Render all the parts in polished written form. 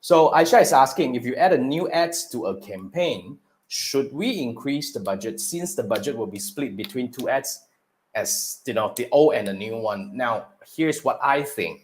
So Aisha is asking, if you add a new ads to a campaign, should we increase the budget since the budget will be split between two ads as the old and the new one? Now, here's what I think.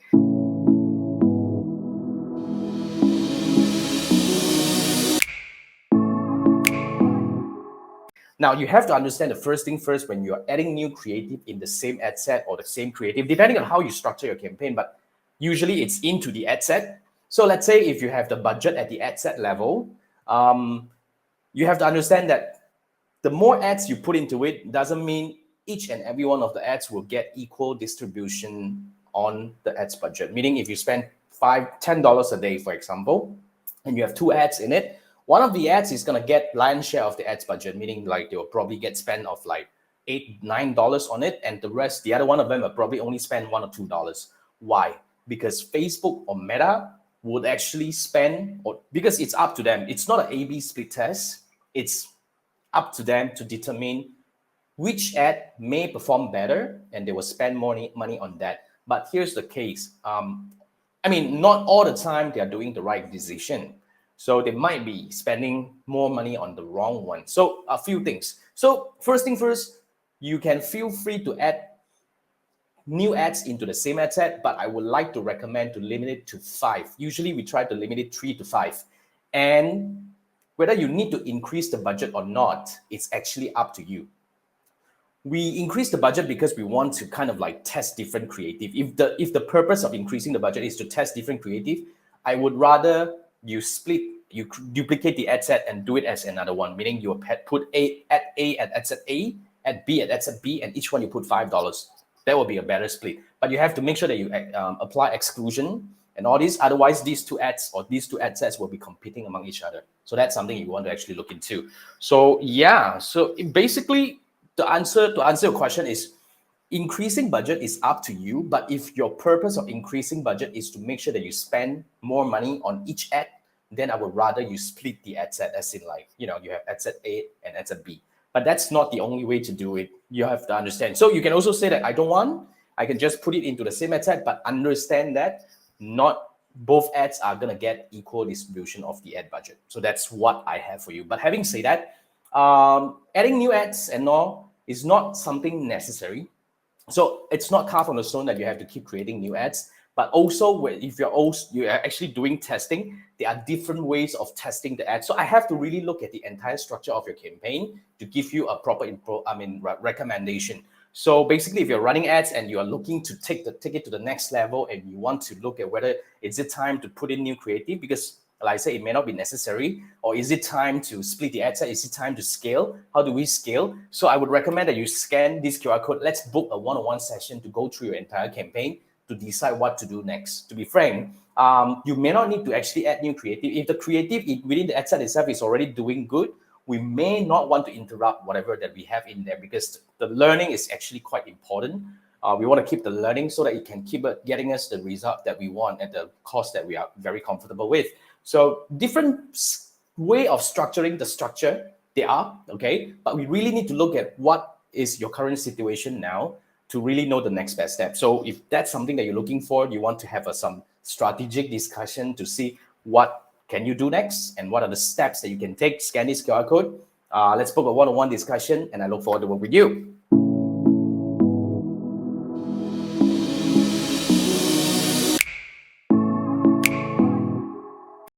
Now, you have to understand the first thing first when you're adding new creative in the same ad set or the same creative, depending on how you structure your campaign, but usually it's into the ad set. So let's say if you have the budget at the ad set level, you have to understand that the more ads you put into it doesn't mean each and every one of the ads will get equal distribution on the ads budget. Meaning if you spend $10 a day, for example, and you have two ads in it, one of the ads is going to get lion's share of the ads budget, meaning like they will probably get spent of like $8, $9 on it, and the other one of them will probably only spend $1 or $2. Why? Because Facebook or Meta would actually spend, or because it's up to them. It's not an A/B split test. It's up to them to determine which ad may perform better, and they will spend more money on that. But here's the case. Not all the time they are doing the right decision. So they might be spending more money on the wrong one. So a few things. So first thing first, you can feel free to add new ads into the same ad set, but I would like to recommend to limit it to 5. Usually we try to limit it 3 to 5. And whether you need to increase the budget or not, it's actually up to you. We increase the budget because we want to kind of like test different creative. If the purpose of increasing the budget is to test different creative, I would rather you duplicate the ad set and do it as another one, meaning you put ad A at ad set A, ad B at ad set B, and each one you put $5. That will be a better split. But you have to make sure that you apply exclusion and all these. Otherwise, these two ads or these two ad sets will be competing among each other. So that's something you want to actually look into. So yeah, so basically the answer your question is increasing budget is up to you. But if your purpose of increasing budget is to make sure that you spend more money on each ad, then I would rather you split the ad set, as in like, you have ad set A and ad set B. But that's not the only way to do it. You have to understand. So you can also say that I can just put it into the same ad set, but understand that not both ads are going to get equal distribution of the ad budget. So that's what I have for you. But having said that, adding new ads and all is not something necessary. So it's not carved on the stone that you have to keep creating new ads. But also, if you're actually doing testing, there are different ways of testing the ads. So I have to really look at the entire structure of your campaign to give you a proper recommendation. So basically, if you're running ads and you are looking to take it to the next level, and you want to look at whether is it time to put in new creative, because like I said, it may not be necessary, or is it time to split the ad set? Is it time to scale? How do we scale? So I would recommend that you scan this QR code. Let's book a one-on-one session to go through your entire campaign to decide what to do next. To be frank, you may not need to actually add new creative. If the creative within the ad set itself is already doing good, we may not want to interrupt whatever that we have in there, because the learning is actually quite important. We want to keep the learning so that it can keep getting us the result that we want at the cost that we are very comfortable with. So different way of structuring the structure, there are, okay? But we really need to look at what is your current situation now to really know the next best step. So if that's something that you're looking for, you want to have some strategic discussion to see what can you do next and what are the steps that you can take, scan this QR code. Let's book a one-on-one discussion, and I look forward to work with you.